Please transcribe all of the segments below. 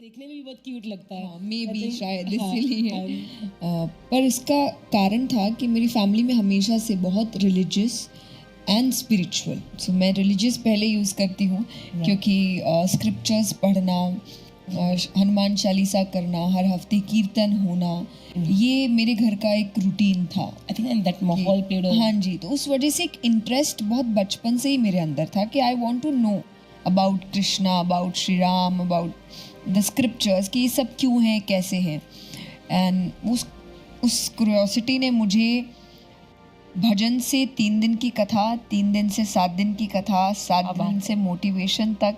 देखने में भी बहुत क्यूट लगता है। मे I बी think- शायद हाँ, इसीलिए पर इसका कारण था कि मेरी फैमिली में हमेशा से बहुत रिलीजियस एंड स्पिरिचुअल, सो मैं रिलीजियस पहले यूज़ करती हूँ क्योंकि स्क्रिप्चर्स पढ़ना, हनुमान चालीसा करना, हर हफ्ते कीर्तन होना, ये मेरे घर का एक रूटीन था। I think and that माहौल पेड़ और हाँ जी, तो उस वजह से एक इंटरेस्ट बहुत बचपन से ही मेरे अंदर था कि I want to know about Krishna, about Shri Ram, about the scriptures कि ये सब क्यों हैं, कैसे हैं। एंड उस क्यूरियोसिटी ने मुझे भजन से 3 दिन की कथा, 3 दिन से 7 दिन की कथा, 7 दिन से मोटिवेशन तक,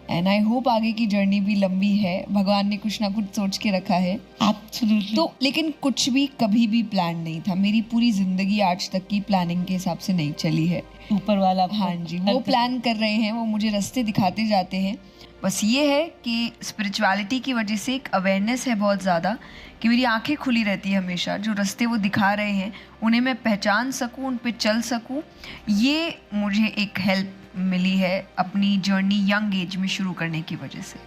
एंड आई होप आगे की जर्नी भी लंबी है। भगवान ने कुछ ना कुछ सोच के रखा है। Absolutely. तो लेकिन कुछ भी कभी भी प्लान नहीं था। मेरी पूरी ज़िंदगी आज तक की प्लानिंग के हिसाब से नहीं चली है। ऊपर वाला आपको हाँ जी, वो प्लान कर रहे हैं, वो मुझे रास्ते दिखाते जाते हैं। बस ये है कि स्पिरिचुअलिटी की वजह से एक अवेयरनेस है बहुत ज़्यादा कि मेरी आंखें खुली रहती है हमेशा। जो रास्ते वो दिखा रहे हैं उन्हें मैं पहचान सकूं, उन पे चल सकूं। ये मुझे एक हेल्प मिली है अपनी जर्नी यंग एज में शुरू करने की वजह से।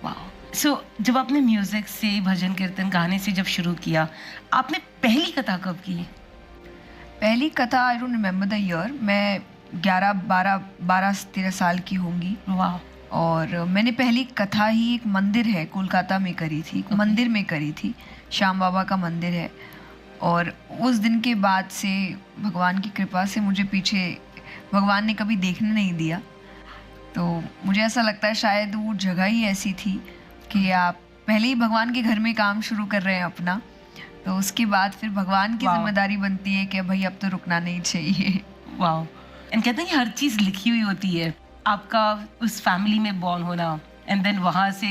सो जब आपने म्यूजिक से, भजन कीर्तन गाने से जब शुरू किया, आपने पहली कथा कब की? पहली कथा I don't remember the year, मैं 12-13 साल की होंगी। वाह। और मैंने पहली कथा ही एक मंदिर है कोलकाता में करी थी, मंदिर में करी थी, श्याम बाबा का मंदिर है। और उस दिन के बाद से भगवान की कृपा से मुझे पीछे भगवान ने कभी देखने नहीं दिया। तो मुझे ऐसा लगता है शायद वो जगह ही ऐसी थी कि आप पहले ही भगवान के घर में काम शुरू कर रहे हैं अपना, तो उसके बाद फिर भगवान की जिम्मेदारी बनती है कि भाई अब तो रुकना नहीं चाहिए। वाह। एंड कहते हैं कि हर चीज़ लिखी हुई होती है। आपका उस फैमिली में बॉर्न होना एंड देन वहाँ से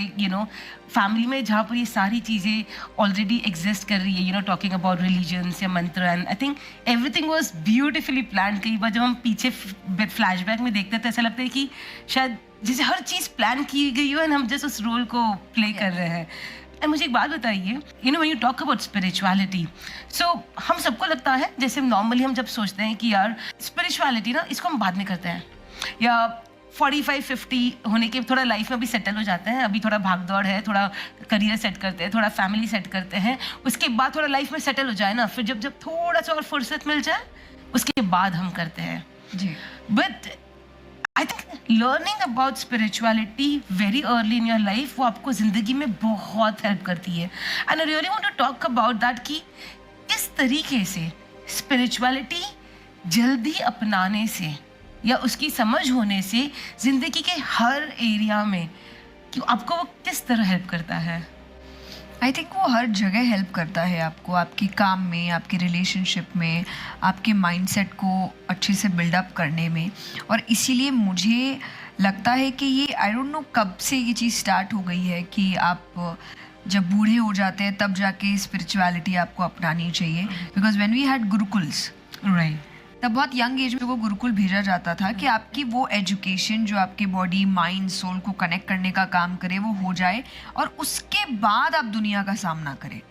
फैमिली में जहाँ पर ये सारी चीज़ें ऑलरेडी एग्जिस्ट कर रही है, टॉकिंग अबाउट रिलीजन्स या मंत्र, and I think everything was beautifully plan. कई बार जब हम पीछे फ्लैशबैक में देखते हैं तो ऐसा लगता है कि शायद जैसे हर चीज़ प्लान की गई हो एंड हम जस्ट उस रोल को प्ले कर रहे हैं। एंड मुझे एक बात बताइए, when you talk about spirituality, so हम सबको लगता है जैसे नॉर्मली हम जब सोचते हैं कि यार स्पिरिचुअलिटी ना, इसको हम बाद में करते हैं, या 45-50 होने के थोड़ा लाइफ में अभी सेटल हो जाते हैं, अभी थोड़ा भाग दौड़ है, थोड़ा करियर सेट करते हैं, थोड़ा फैमिली सेट करते हैं, उसके बाद थोड़ा लाइफ में सेटल हो जाए ना, फिर जब थोड़ा सा और फुर्सत मिल जाए उसके बाद हम करते हैं जी। But I think learning about spirituality very early in your life वो आपको ज़िंदगी में बहुत हेल्प करती है। And I really want to talk about that कि किस तरीके से स्पिरिचुअलिटी जल्दी अपनाने से या उसकी समझ होने से ज़िंदगी के हर एरिया में कि आपको वो किस तरह हेल्प करता है। आई थिंक वो हर जगह हेल्प करता है आपको, आपके काम में, आपके रिलेशनशिप में, आपके माइंडसेट को अच्छे से बिल्डअप करने में। और इसीलिए मुझे लगता है कि ये आई डोंट नो कब से ये चीज़ स्टार्ट हो गई है कि आप जब बूढ़े हो जाते हैं तब जाके स्पिरिचुअलिटी आपको अपनानी चाहिए। Because when we had gurukuls, right, तब बहुत यंग एज में वो गुरुकुल भेजा जाता था कि आपकी वो एजुकेशन जो आपके बॉडी, माइंड, सोल को कनेक्ट करने का काम करे वो हो जाए और उसके बाद आप दुनिया का सामना करें।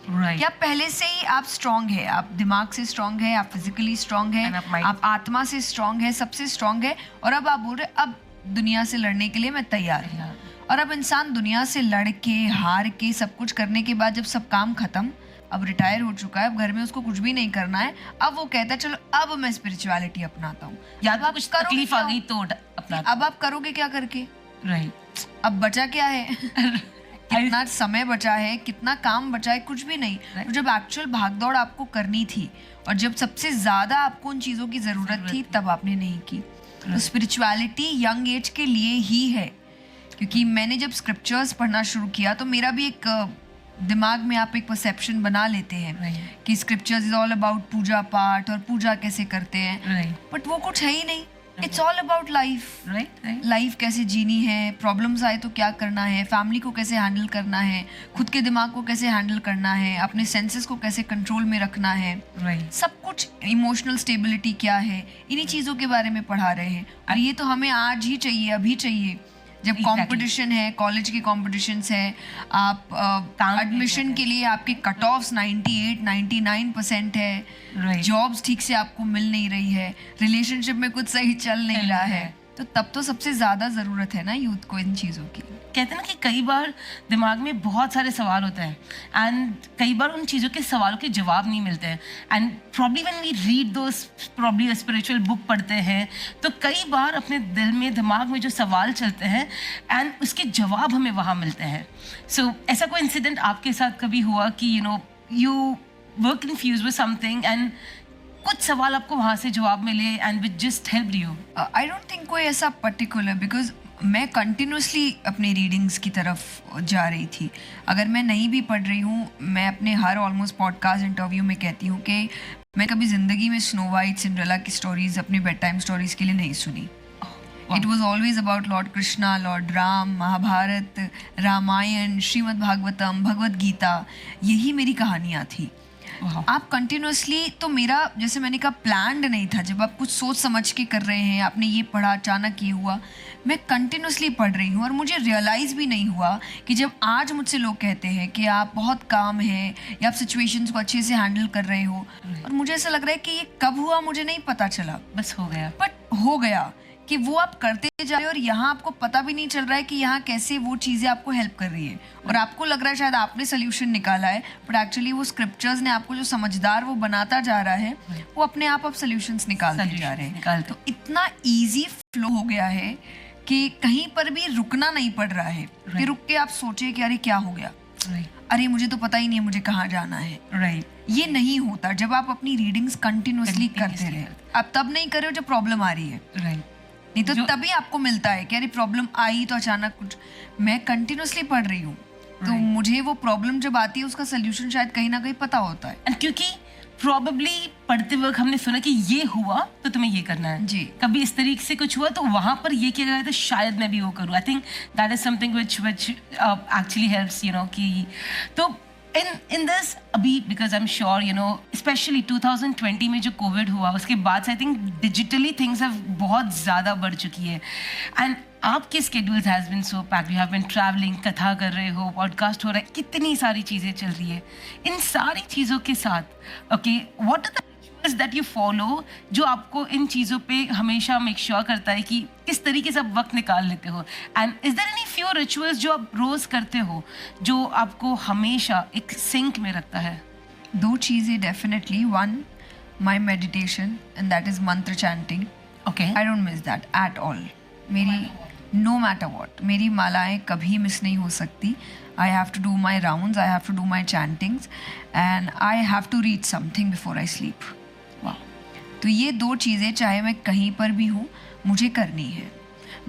राइट, कि आप पहले से ही आप स्ट्रांग है, आप दिमाग से स्ट्रांग है, आप फिजिकली स्ट्रांग है, आप आत्मा से स्ट्रांग है, सबसे स्ट्रांग है। और अब आप बोल रहे अब दुनिया से लड़ने के लिए मैं तैयार हूँ। और अब इंसान दुनिया से लड़ के, हार के, सब कुछ करने के बाद जब सब काम खत्म, अब रिटायर हो चुका है, अब घर में उसको कुछ भी नहीं करना है, अब वो कहता है चलो अब मैं स्पिरिचुअलिटी अपनाता हूँ। या तो कुछ तकलीफ आ गई तो अपना, अब आप करोगे क्या करके? राइट, अब बचा क्या है? कितना समय बचा है, कितना काम बचा है? कुछ भी नहीं। तो जब एक्चुअल भागदौड़ आपको करनी थी और जब सबसे ज्यादा आपको उन चीजों की जरूरत थी तब आपने नहीं की। तो स्पिरिचुअलिटी यंग एज के लिए ही है, क्योंकि मैंने जब स्क्रिप्चर्स पढ़ना शुरू किया तो मेरा भी एक दिमाग में आप एक परसेप्शन बना लेते हैं कि स्क्रिप्चर्स इज ऑल अबाउट पूजा पाठ और पूजा कैसे करते हैं, बट वो कुछ है ही नहीं। It's all about life, right, life कैसे जीनी है, प्रॉब्लम्स आए तो क्या करना है, फैमिली को कैसे हैंडल करना है, खुद के दिमाग को कैसे हैंडल करना है, अपने सेंसेस को कैसे कंट्रोल में रखना है, राइट, सब कुछ, इमोशनल स्टेबिलिटी क्या है, इन्हीं चीज़ों के बारे में पढ़ा रहे हैं। और ये तो हमें आज ही चाहिए, अभी चाहिए, जब कंपटीशन है, कॉलेज के कॉम्पिटिशन्स है, आप एडमिशन के लिए आपके कट ऑफ्स 98-99% है, जॉब्स ठीक से आपको मिल नहीं रही है, रिलेशनशिप में कुछ सही चल नहीं रहा है, तो तब तो सबसे ज़्यादा ज़रूरत है ना यूथ को इन चीज़ों की। कहते हैं ना कि कई बार दिमाग में बहुत सारे सवाल होते हैं एंड कई बार उन चीज़ों के सवालों के जवाब नहीं मिलते हैं and probably when we read those probably spiritual book पढ़ते हैं तो कई बार अपने दिल में दिमाग में जो सवाल चलते हैं एंड उसके जवाब हमें वहाँ मिलते हैं। सो ऐसा कोई इंसिडेंट आपके साथ कभी हुआ कि you were confuse with something and कुछ सवाल आपको वहाँ से जवाब मिले and which just help you? I don't think कोई ऐसा पर्टिकुलर, बिकॉज मैं कंटिन्यूसली अपनी रीडिंग्स की तरफ जा रही थी। अगर मैं नहीं भी पढ़ रही हूँ, मैं अपने हर ऑलमोस्ट पॉडकास्ट इंटरव्यू में कहती हूँ कि मैं कभी ज़िंदगी में स्नो वाइट, सिंड्रेला की स्टोरीज अपनी बेड टाइम स्टोरीज के लिए नहीं सुनी। It was always about lord Krishna, lord Ram, Mahabharat, Ramayan, Shrimad Bhagavatam, Bhagavad Gita, यही मेरी कहानियाँ थी। आप कंटिन्यूसली, तो मेरा जैसे मैंने कहा प्लान्ड नहीं था। जब आप कुछ सोच समझ के कर रहे हैं, आपने ये पढ़ा, अचानक ये हुआ, मैं कंटिन्यूसली पढ़ रही हूँ और मुझे रियलाइज़ भी नहीं हुआ कि जब आज मुझसे लोग कहते हैं कि आप बहुत काम हैं या आप सिचुएशंस को अच्छे से हैंडल कर रहे हो, और मुझे ऐसा लग रहा है कि ये कब हुआ मुझे नहीं पता चला, बस हो गया। बट हो गया कि वो आप करते जा रहे हो और यहाँ आपको पता भी नहीं चल रहा है कि यहाँ कैसे वो चीज़ें आपको हेल्प कर रही है, और आपको लग रहा है शायद आपने सोल्यूशन निकाला है, बट एक्चुअली वो स्क्रिप्चर्स ने आपको जो समझदार वो बनाता जा रहा है, वो अपने आप सॉल्यूशंस निकालते जा रहे हैं। तो इतना इजी फ्लो हो गया है कि कहीं पर भी रुकना नहीं पड़ रहा है कि रुक के आप सोचे कि अरे क्या हो गया, अरे मुझे तो पता ही नहीं है मुझे कहाँ जाना है। ये नहीं होता जब आप अपनी रीडिंग्स कंटिन्यूसली करते रहे। आप तब नहीं कर रहे हो जब प्रॉब्लम आ रही है, नहीं तो तभी आपको मिलता है कि अरे प्रॉब्लम आई तो अचानक कुछ। मैं कंटिन्यूसली पढ़ रही हूँ तो मुझे वो प्रॉब्लम जब आती है उसका सोल्यूशन शायद कहीं ना कहीं पता होता है। एंड क्योंकि प्रॉबेबली पढ़ते वक्त हमने सुना कि ये हुआ तो तुम्हें ये करना है, जी, कभी इस तरीके से कुछ हुआ तो वहां पर ये किया गया तो शायद मैं भी वो करूँ। I think that is something which actually helps कि तो in this अभी, because I'm sure especially 2020 में जो कोविड हुआ उसके बाद से I think digitally things have बहुत ज़्यादा बढ़ चुकी है एंड आपके schedules has been so packed, you have been travelling, कथा कर रहे हो, पॉडकास्ट हो रहा है, कितनी सारी चीज़ें चल रही है। इन सारी चीज़ों के साथ okay what are the rituals that you follow जो आपको इन चीज़ों पे हमेशा मेक श्योर करता है कि किस तरीके से आप वक्त निकाल लेते हो? And is there any few rituals जो आप रोज करते हो जो आपको हमेशा एक सिंक में रखता है? दो चीज़ें definitely, one my meditation and that is मंत्र chanting. Okay, I don't miss that at all. मेरी नो मैटर वॉट, मेरी मालाएं कभी मिस नहीं हो सकती। I have to do my rounds, I have to do my chantings and I have to read something before I sleep. वाह, तो ये दो चीज़ें चाहे मैं कहीं पर भी हूँ मुझे करनी है।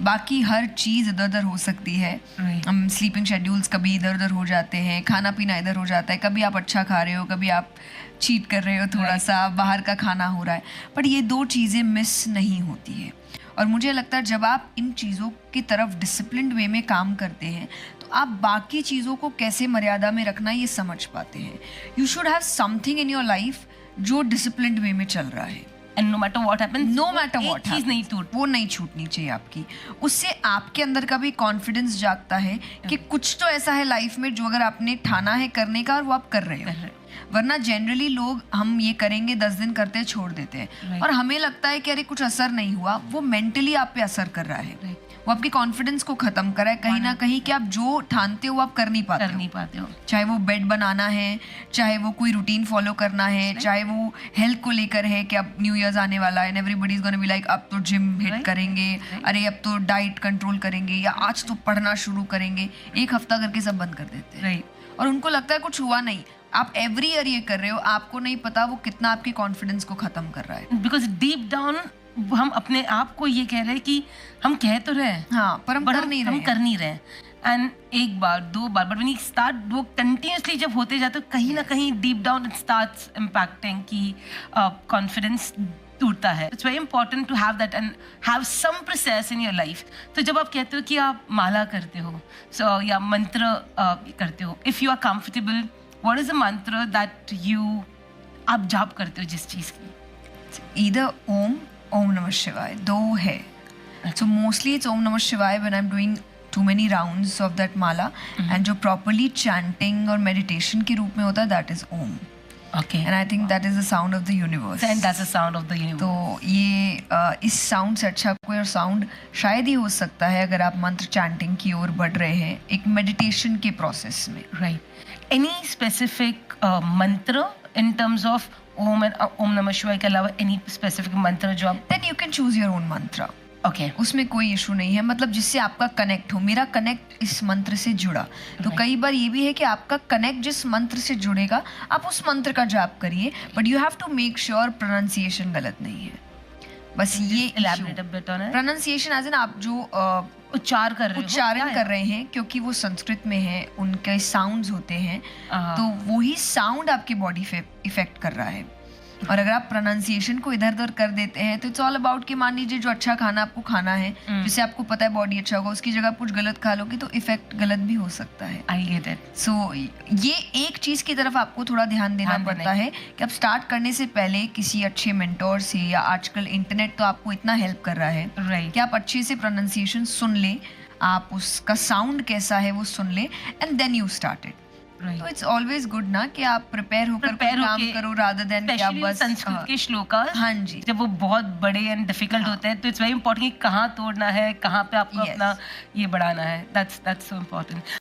बाकी हर चीज़ इधर उधर हो सकती है, हम स्लीपिंग शेड्यूल्स कभी इधर उधर हो जाते हैं, खाना पीना इधर हो जाता है, कभी आप अच्छा खा रहे हो, कभी आप चीट कर रहे हो, थोड़ा सा बाहर का खाना हो रहा है, बट ये दो चीज़ें मिस नहीं होती है। और मुझे लगता है जब आप इन चीज़ों की तरफ डिसिप्लिन्ड वे में काम करते हैं तो आप बाकी चीज़ों को कैसे मर्यादा में रखना ये समझ पाते हैं। You should have something in your life जो डिसिप्लिन्ड वे में चल रहा है, and no matter what happens, no matter what चीज़ नहीं वो नहीं छूटनी चाहिए आपकी। उससे आपके अंदर का भी कॉन्फिडेंस जागता है कि कुछ तो ऐसा है लाइफ में जो अगर आपने ठाना है करने का और वो आप कर रहे हो। वरना जनरली लोग हम ये करेंगे 10 दिन करते हैं छोड़ देते हैं और हमें लगता है कि अरे कुछ असर नहीं हुआ, वो मेंटली आप पे असर कर रहा है, वो आपके कॉन्फिडेंस को खत्म कर रहा है कहीं ना कहीं कि आप जो ठानते हो आप कर नहीं पाते हो। चाहे वो बेड बनाना है, चाहे वो कोई रूटीन फॉलो करना है, चाहे वो हेल्थ को लेकर है कि अब न्यू ईयर्स आने वाला है and everybody is gonna be like अब तो जिम हिट करेंगे, अरे अब तो डाइट कंट्रोल करेंगे, या आज तो पढ़ना शुरू करेंगे, एक हफ्ता करके सब बंद कर देते हैं और उनको लगता है कुछ हुआ नहीं। आप एवरी ईयर ये कर रहे हो, आपको नहीं पता वो कितना आपके कॉन्फिडेंस को खत्म कर रहा है। बिकॉज डीप डाउन हम अपने आप को ये कह रहे हैं कि हम कह तो रहे हैं, हाँ, पर हम कर नहीं रहे। एंड एक बार दो बार, बट व्हेन यू स्टार्ट वो कंटिन्यूसली जब होते जाते तो कहीं ना कहीं deep down it starts impacting कि कॉन्फिडेंस टूटता है। It's very important to have that and have some process in your life. तो जब आप कहते हो कि आप माला करते हो या मंत्र करते हो, if you are comfortable, what is the mantra that आप जाप करते हो जिस चीज़ की? ईदर ओम नमः शिवाय, दो है। So mostly it's Om Namah Shivaya when I'm doing too many rounds of that mala, and जो properly chanting और meditation के रूप में होता है that is Om. Okay. And I think that is the sound of the universe. And that's the sound of the universe. तो ये इस साउंड से अच्छा कोई और साउंड शायद ही हो सकता है अगर आप मंत्र चैंटिंग की ओर बढ़ रहे हैं एक मेडिटेशन के प्रोसेस में. Right. Any specific mantra in terms of Om and Om Namah Shivaya के अलावा any specific mantra जो आप then you can choose your own mantra. okay उसमें कोई इशू नहीं है, मतलब जिससे आपका कनेक्ट हो. मेरा कनेक्ट इस मंत्र से जुड़ा. तो कई बार ये भी है कि आपका कनेक्ट जिस मंत्र से जुड़ेगा आप उस मंत्र का जाप करिए, but you have to make sure pronunciation गलत नहीं है. बस ये elaborate a bit on it. Pronunciation as an आप जो उच्चार कर रहे हो उच्चारण कर रहे हैं क्योंकि वो संस्कृत में है, उनके साउंड्स होते हैं, तो वही साउंड आपके बॉडी पे इफेक्ट कर रहा है. और अगर आप प्रोनाउंसिएशन को इधर उधर कर देते हैं तो इट्स ऑल अबाउट कि मान लीजिए जो अच्छा खाना आपको खाना है जिससे आपको पता है बॉडी अच्छा होगा, उसकी जगह आप कुछ गलत खा लोगे तो इफेक्ट गलत भी हो सकता है. I get it. सो ये एक चीज की तरफ आपको थोड़ा ध्यान देना पड़ता है कि आप स्टार्ट करने से पहले किसी अच्छे मेंटोर से, या आजकल इंटरनेट तो आपको इतना हेल्प कर रहा है Right. कि आप अच्छे से प्रोनाउंसिएशन सुन ले, आप उसका साउंड कैसा है वो सुन ले, and then you started. Right. तो इट्स ऑलवेज गुड ना कि आप प्रिपेयर होकर कोई Prepare काम होके, करो रादर देन कि आप Especially बस संस्कृत के श्लोकास हाँ जी. जब वो बहुत बड़े एंड डिफिकल्ट होते हैं तो इट्स वेरी इंपॉर्टेंट कि कहाँ तोड़ना है, कहाँ पे आपको Yes. अपना ये बढ़ाना है. That's so important.